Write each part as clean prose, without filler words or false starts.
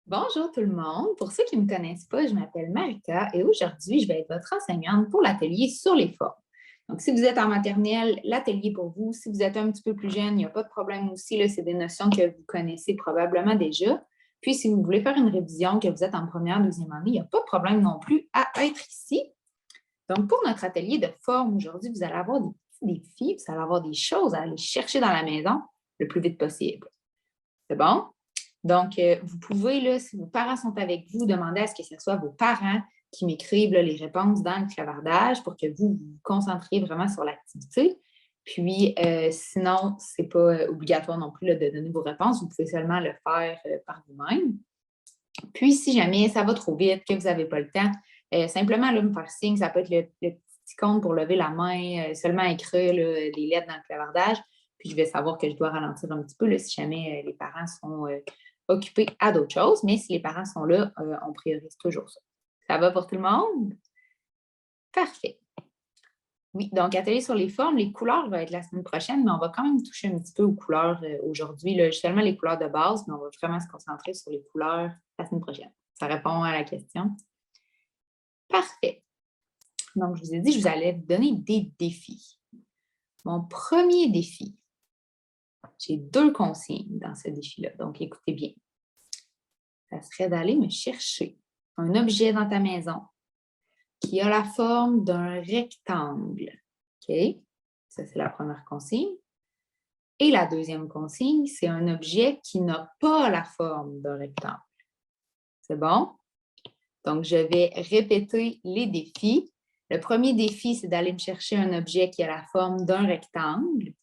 Bonjour tout le monde. Pour ceux qui ne me connaissent pas, je m'appelle Marika et aujourd'hui, je vais être votre enseignante pour l'atelier sur les formes. Donc, si vous êtes en maternelle, l'atelier pour vous. Si vous êtes un petit peu plus jeune, il n'y a pas de problème aussi. C'est des notions que vous connaissez probablement déjà. Puis, si vous voulez faire une révision, que vous êtes en première, deuxième année, il n'y a pas de problème non plus à être ici. Donc, pour notre atelier de forme aujourd'hui, vous allez avoir des petits défis, vous allez avoir des choses à aller chercher dans la maison le plus vite possible. C'est bon? Donc, vous pouvez, là, si vos parents sont avec vous, demander à ce que ce soit vos parents qui m'écrivent les réponses dans le clavardage pour que vous vous concentriez vraiment sur l'activité. Puis, sinon, ce n'est pas obligatoire non plus là, de donner vos réponses. Vous pouvez seulement le faire par vous-même. Puis, si jamais ça va trop vite, que vous n'avez pas le temps, simplement là, me faire signe. Ça peut être le petit compte pour lever la main, seulement écrire là, des lettres dans le clavardage. Puis, je vais savoir que je dois ralentir un petit peu là, si jamais les parents sont occupés à d'autres choses. Mais si les parents sont là, on priorise toujours ça. Ça va pour tout le monde? Parfait. Oui, donc atelier sur les formes, les couleurs vont être la semaine prochaine, mais on va quand même toucher un petit peu aux couleurs aujourd'hui. Seulement les couleurs de base, mais on va vraiment se concentrer sur les couleurs la semaine prochaine. Ça répond à la question. Parfait. Donc, je vous ai dit, je vous allais vous donner des défis. Mon premier défi, j'ai 2 consignes dans ce défi-là, donc écoutez bien. Ça serait d'aller me chercher un objet dans ta maison qui a la forme d'un rectangle. OK? Ça, c'est la première consigne. Et la deuxième consigne, c'est un objet qui n'a pas la forme d'un rectangle. C'est bon? Donc, je vais répéter les défis. Le premier défi, c'est d'aller me chercher un objet qui a la forme d'un rectangle.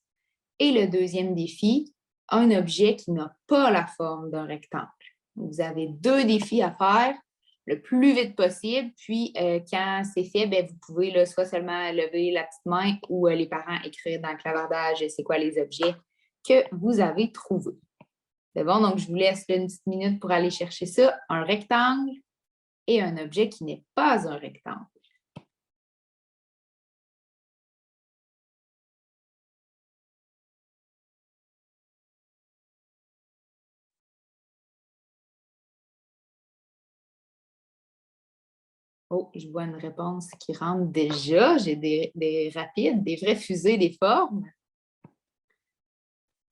Et le deuxième défi, un objet qui n'a pas la forme d'un rectangle. Vous avez 2 défis à faire le plus vite possible. Puis, quand c'est fait, bien, vous pouvez là, soit seulement lever la petite main ou les parents écrire dans le clavardage c'est quoi les objets que vous avez trouvés. C'est bon? Donc, je vous laisse là, une petite minute pour aller chercher ça. Un rectangle et un objet qui n'est pas un rectangle. Oh, je vois une réponse qui rentre déjà. J'ai des rapides, des vraies fusées, des formes.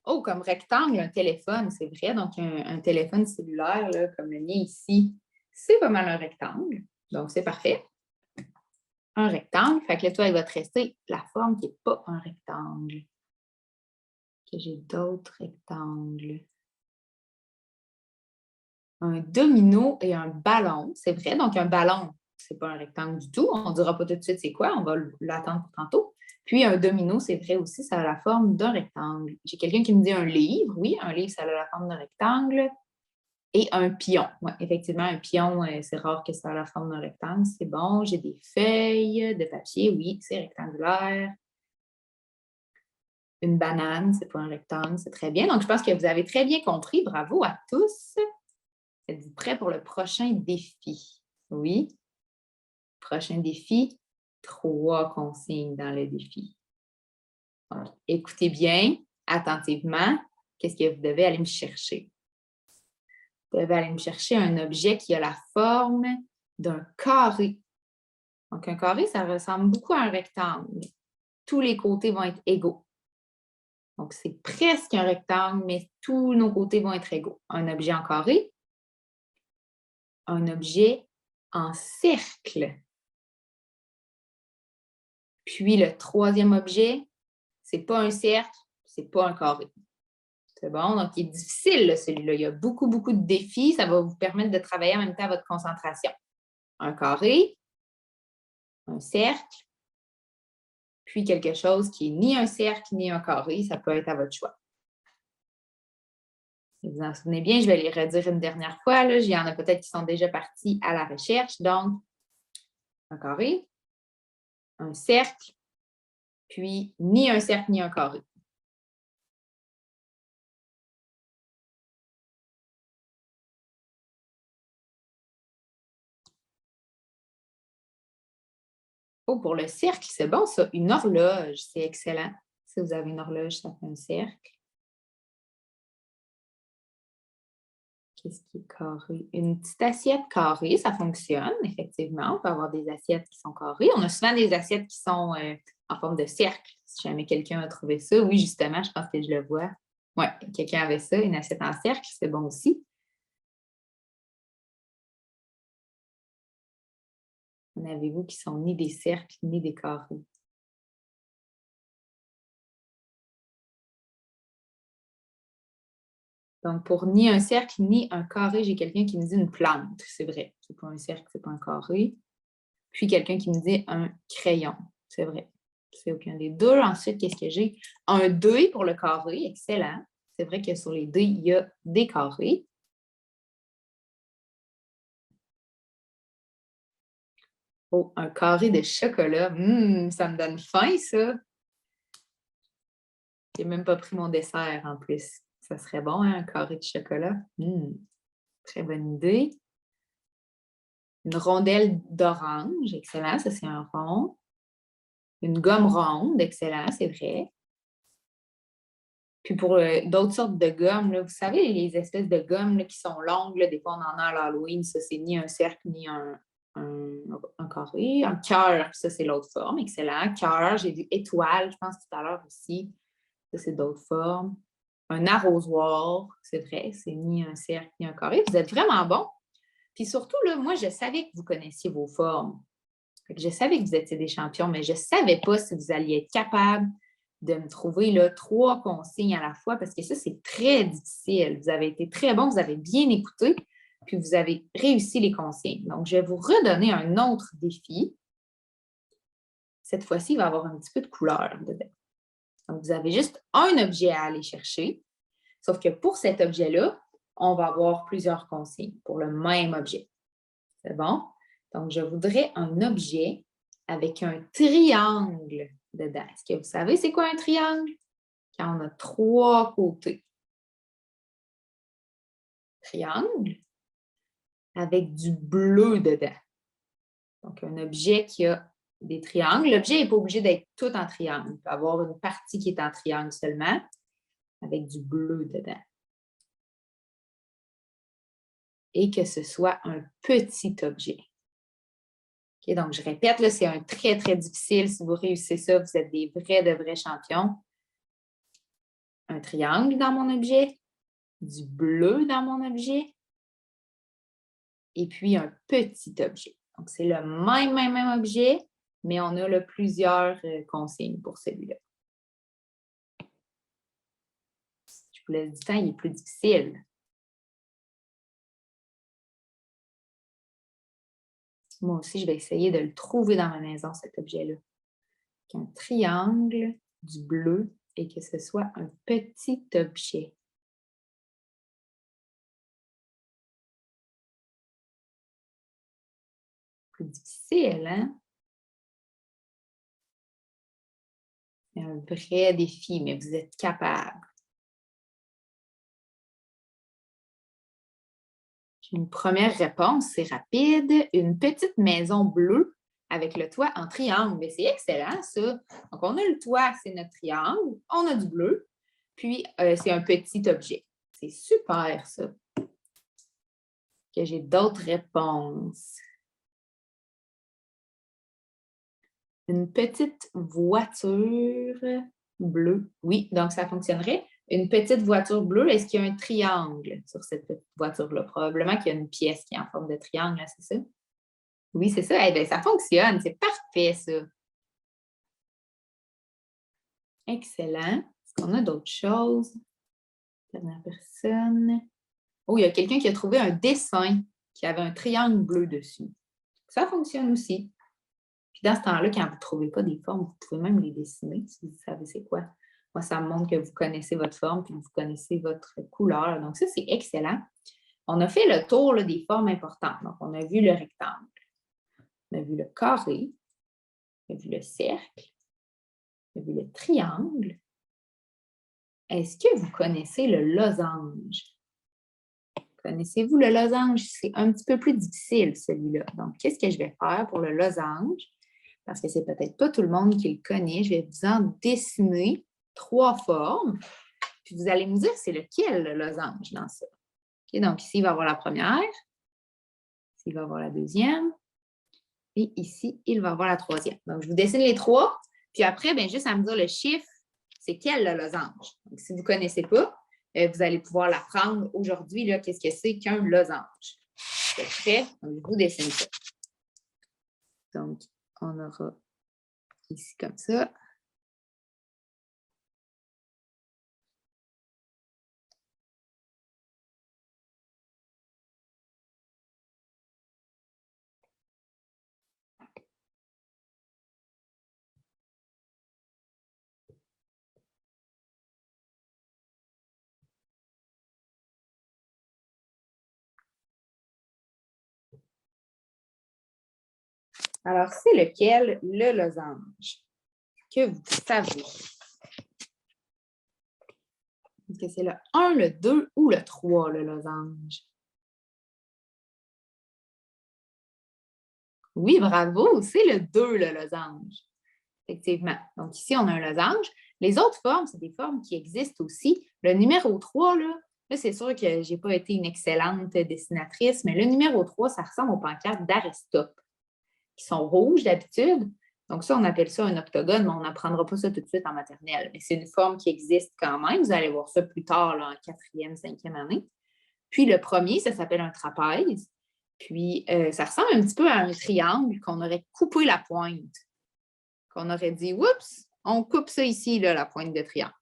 Oh, comme rectangle, un téléphone, c'est vrai. Donc, un téléphone cellulaire, là, comme le mien ici, c'est pas mal un rectangle. Donc, c'est parfait. Un rectangle. Fait que là, toi, il va te rester la forme qui n'est pas un rectangle. Que j'ai d'autres rectangles. Un domino et un ballon, c'est vrai. Donc, un ballon, c'est pas un rectangle du tout. On ne dira pas tout de suite c'est quoi. On va l'attendre pour tantôt. Puis, un domino, c'est vrai aussi, ça a la forme d'un rectangle. J'ai quelqu'un qui me dit un livre. Oui, un livre, ça a la forme d'un rectangle. Et un pion. Oui, effectivement, un pion, c'est rare que ça a la forme d'un rectangle. C'est bon. J'ai des feuilles de papier. Oui, c'est rectangulaire. Une banane, c'est pas un rectangle. C'est très bien. Donc, je pense que vous avez très bien compris. Bravo à tous. Êtes-vous prêts pour le prochain défi? Oui. Prochain défi, 3 consignes dans le défi. Donc, écoutez bien, attentivement, qu'est-ce que vous devez aller me chercher? Vous devez aller me chercher un objet qui a la forme d'un carré. Donc, un carré, ça ressemble beaucoup à un rectangle. Tous les côtés vont être égaux. Donc, c'est presque un rectangle, mais tous nos côtés vont être égaux. Un objet en carré, un objet en cercle. Puis, le troisième objet, c'est pas un cercle, c'est pas un carré. C'est bon? Donc, il est difficile, là, celui-là. Il y a beaucoup, beaucoup de défis. Ça va vous permettre de travailler en même temps votre concentration. Un carré, un cercle, puis quelque chose qui n'est ni un cercle ni un carré. Ça peut être à votre choix. Si vous en souvenez bien, je vais les redire une dernière fois. Là. Il y en a peut-être qui sont déjà partis à la recherche. Donc, un carré, un cercle, puis ni un cercle ni un carré. Oh, pour le cercle, c'est bon ça. Une horloge, c'est excellent. Si vous avez une horloge, ça fait un cercle. Qu'est-ce qui est carré? Une petite assiette carrée, ça fonctionne, effectivement. On peut avoir des assiettes qui sont carrées. On a souvent des assiettes qui sont en forme de cercle. Si jamais quelqu'un a trouvé ça, oui, justement, je pense que je le vois. Oui, quelqu'un avait ça, une assiette en cercle, c'est bon aussi. En avez-vous qui sont ni des cercles, ni des carrés? Donc, pour ni un cercle, ni un carré, j'ai quelqu'un qui me dit une plante. C'est vrai. C'est pas un cercle, c'est pas un carré. Puis, quelqu'un qui me dit un crayon. C'est vrai. C'est aucun des deux. Ensuite, qu'est-ce que j'ai? Un deuil pour le carré. Excellent. C'est vrai que sur les dés, il y a des carrés. Oh, un carré de chocolat. Ça me donne faim, ça. J'ai même pas pris mon dessert en plus. Ça serait bon, hein, un carré de chocolat. Très bonne idée. Une rondelle d'orange, excellent, ça c'est un rond. Une gomme ronde, excellent, c'est vrai. Puis pour d'autres sortes de gommes, là, vous savez, les espèces de gommes là, qui sont longues, là, des fois on en a à l'Halloween, ça c'est ni un cercle ni un carré. Un cœur, ça c'est l'autre forme, excellent. Cœur, j'ai vu étoile, je pense tout à l'heure aussi, ça c'est d'autres formes. Un arrosoir, c'est vrai, c'est ni un cercle ni un carré. Vous êtes vraiment bon. Puis surtout, là, moi, je savais que vous connaissiez vos formes. Je savais que vous étiez des champions, mais je ne savais pas si vous alliez être capable de me trouver là, 3 consignes à la fois, parce que ça, c'est très difficile. Vous avez été très bon, vous avez bien écouté, puis vous avez réussi les consignes. Donc, je vais vous redonner un autre défi. Cette fois-ci, il va y avoir un petit peu de couleur dedans. Donc, vous avez juste un objet à aller chercher, sauf que pour cet objet-là, on va avoir plusieurs consignes pour le même objet. C'est bon? Donc, je voudrais un objet avec un triangle dedans. Est-ce que vous savez c'est quoi un triangle? Quand on a 3 côtés. Triangle avec du bleu dedans. Donc, un objet qui a des triangles. L'objet n'est pas obligé d'être tout en triangle. Il peut avoir une partie qui est en triangle seulement, avec du bleu dedans. Et que ce soit un petit objet. Okay, donc, je répète, là, c'est un très, très difficile. Si vous réussissez ça, vous êtes des vrais, de vrais champions. Un triangle dans mon objet, du bleu dans mon objet, et puis un petit objet. Donc, c'est le même objet, mais on a là, plusieurs consignes pour celui-là. Je vous laisse du temps, il est plus difficile. Moi aussi, je vais essayer de le trouver dans ma maison, cet objet-là. Un triangle, du bleu, et que ce soit un petit objet. Plus difficile, hein? C'est un vrai défi, mais vous êtes capable. Une première réponse, c'est rapide. Une petite maison bleue avec le toit en triangle. Mais c'est excellent, ça. Donc, on a le toit, c'est notre triangle. On a du bleu. Puis, c'est un petit objet. C'est super, ça. Que j'ai d'autres réponses. Une petite voiture bleue. Oui, donc ça fonctionnerait. Une petite voiture bleue, est-ce qu'il y a un triangle sur cette petite voiture-là? Probablement qu'il y a une pièce qui est en forme de triangle, c'est ça? Oui, c'est ça. Eh bien, ça fonctionne. C'est parfait, ça. Excellent. Est-ce qu'on a d'autres choses? Dernière personne. Oh, il y a quelqu'un qui a trouvé un dessin qui avait un triangle bleu dessus. Ça fonctionne aussi. Puis dans ce temps-là, quand vous ne trouvez pas des formes, vous pouvez même les dessiner si vous savez c'est quoi. Moi, ça me montre que vous connaissez votre forme puis que vous connaissez votre couleur. Donc, ça, c'est excellent. On a fait le tour là, des formes importantes. Donc, on a vu le rectangle, on a vu le carré, on a vu le cercle, on a vu le triangle. Est-ce que vous connaissez le losange? Connaissez-vous le losange? C'est un petit peu plus difficile, celui-là. Donc, qu'est-ce que je vais faire pour le losange? Parce que c'est peut-être pas tout le monde qui le connaît. Je vais vous en dessiner 3 formes. Puis vous allez me dire c'est lequel le losange dans ça. Okay, donc ici, il va y avoir la première. Ici, il va y avoir la deuxième. Et ici, il va y avoir la troisième. Donc, je vous dessine les trois. Puis après, bien, juste à me dire le chiffre, c'est quel le losange. Donc, si vous ne connaissez pas, vous allez pouvoir l'apprendre aujourd'hui. Qu'est-ce que c'est qu'un losange? C'est prêt? Donc, je vous dessine ça. Donc, on aura ici comme ça. Alors, c'est lequel le losange? Que vous savez? Est-ce que c'est le 1, le 2 ou le 3, le losange? Oui, bravo, c'est le 2, le losange. Effectivement. Donc, ici, on a un losange. Les autres formes, c'est des formes qui existent aussi. Le numéro 3, là c'est sûr que je n'ai pas été une excellente dessinatrice, mais le numéro 3, ça ressemble aux pancartes d'Aristote, qui sont rouges d'habitude. Donc, ça, on appelle ça un octogone, mais on n'apprendra pas ça tout de suite en maternelle. Mais c'est une forme qui existe quand même. Vous allez voir ça plus tard, là, en 4e, 5e année. Puis, le premier, ça s'appelle un trapèze. Puis, ça ressemble un petit peu à un triangle qu'on aurait coupé la pointe. Qu'on aurait dit, oups, on coupe ça ici, là, la pointe de triangle.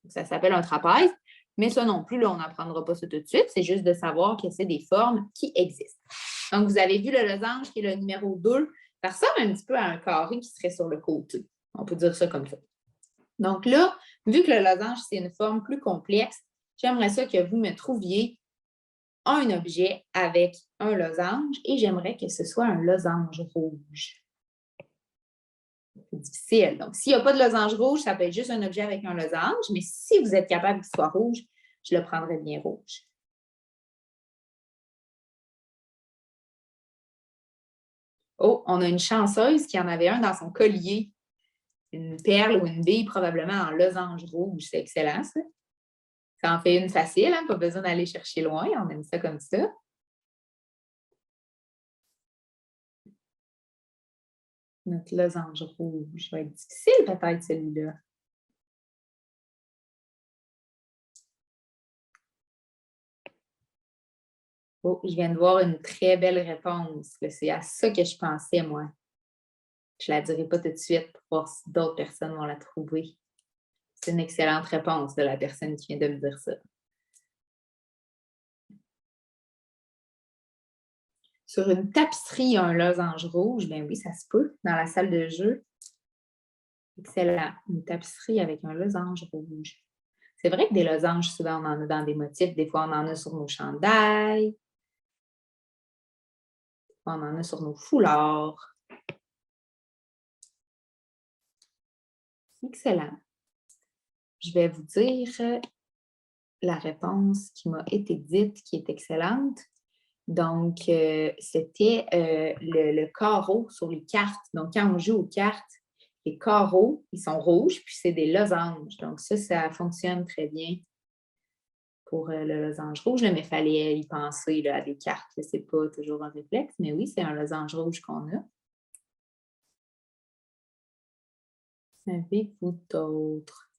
Ça s'appelle un trapèze, mais ça non plus, là, on n'apprendra pas ça tout de suite. C'est juste de savoir que c'est des formes qui existent. Donc, vous avez vu le losange qui est le numéro 2. Ça ressemble un petit peu à un carré qui serait sur le côté. On peut dire ça comme ça. Donc là, vu que le losange, c'est une forme plus complexe, j'aimerais ça que vous me trouviez un objet avec un losange et j'aimerais que ce soit un losange rouge. C'est difficile. Donc, s'il n'y a pas de losange rouge, ça peut être juste un objet avec un losange, mais si vous êtes capable qu'il soit rouge, je le prendrais bien rouge. Oh, on a une chanceuse qui en avait un dans son collier. Une perle ou une bille probablement en losange rouge. C'est excellent, ça. Ça en fait une facile, hein? Pas besoin d'aller chercher loin. On aime ça comme ça. Notre losange rouge. Ça va être difficile peut-être celui-là. Oh, je viens de voir une très belle réponse. C'est à ça que je pensais, moi. Je ne la dirai pas tout de suite pour voir si d'autres personnes vont la trouver. C'est une excellente réponse de la personne qui vient de me dire ça. Sur une tapisserie, un losange rouge, bien oui, ça se peut, dans la salle de jeu. Excellent. Une tapisserie avec un losange rouge. C'est vrai que des losanges, souvent, on en a dans des motifs. Des fois, on en a sur nos chandails. Des fois, on en a sur nos foulards. Excellent. Je vais vous dire la réponse qui m'a été dite, qui est excellente. Donc, c'était le carreau sur les cartes. Donc, quand on joue aux cartes, les carreaux, ils sont rouges, puis c'est des losanges. Donc, ça fonctionne très bien pour le losange rouge, mais il fallait y penser là, à des cartes. Ce n'est pas toujours un réflexe, mais oui, c'est un losange rouge qu'on a. Avez-vous d'autres?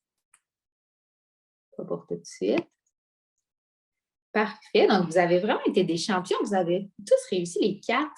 Pas pour tout de suite. Parfait. Donc, vous avez vraiment été des champions. Vous avez tous réussi les 4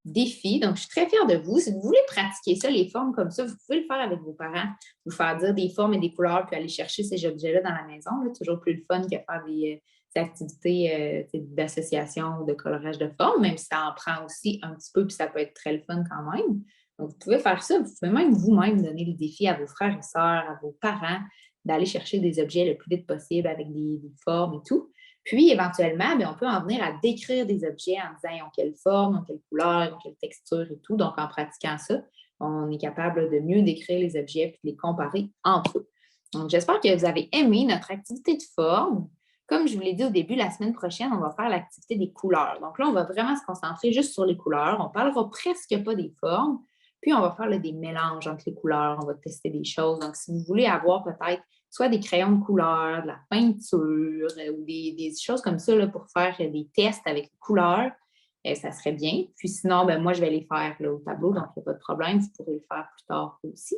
défis. Donc, je suis très fière de vous. Si vous voulez pratiquer ça, les formes comme ça, vous pouvez le faire avec vos parents, vous faire dire des formes et des couleurs, puis aller chercher ces objets-là dans la maison. C'est toujours plus le fun que faire des activités d'association ou de colorage de formes, même si ça en prend aussi un petit peu, puis ça peut être très le fun quand même. Donc, vous pouvez faire ça. Vous pouvez même vous-même donner le défi à vos frères et sœurs, à vos parents, d'aller chercher des objets le plus vite possible avec des formes et tout. Puis, éventuellement, bien, on peut en venir à décrire des objets en disant ils ont quelle forme, ils ont quelle couleur, ils ont quelle texture et tout. Donc, en pratiquant ça, on est capable de mieux décrire les objets et de les comparer entre eux. Donc, j'espère que vous avez aimé notre activité de forme. Comme je vous l'ai dit au début, la semaine prochaine, on va faire l'activité des couleurs. Donc là, on va vraiment se concentrer juste sur les couleurs. On ne parlera presque pas des formes. Puis, on va faire là, des mélanges entre les couleurs, on va tester des choses. Donc, si vous voulez avoir peut-être soit des crayons de couleur, de la peinture ou des choses comme ça là, pour faire des tests avec les couleurs, ça serait bien. Puis sinon, ben, moi, je vais les faire là, au tableau, donc il n'y a pas de problème. Vous pourrez le faire plus tard aussi.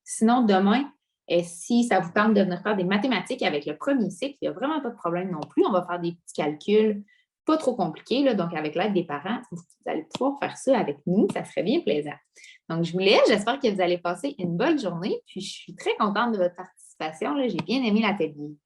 Sinon, demain, si ça vous tente de venir faire des mathématiques avec le premier cycle, il n'y a vraiment pas de problème non plus. On va faire des petits calculs pas trop compliqués, là, donc avec l'aide des parents, vous allez pouvoir faire ça avec nous, ça serait bien plaisant. Donc, je vous laisse, j'espère que vous allez passer une bonne journée, puis je suis très contente de votre participation, là. J'ai bien aimé l'atelier.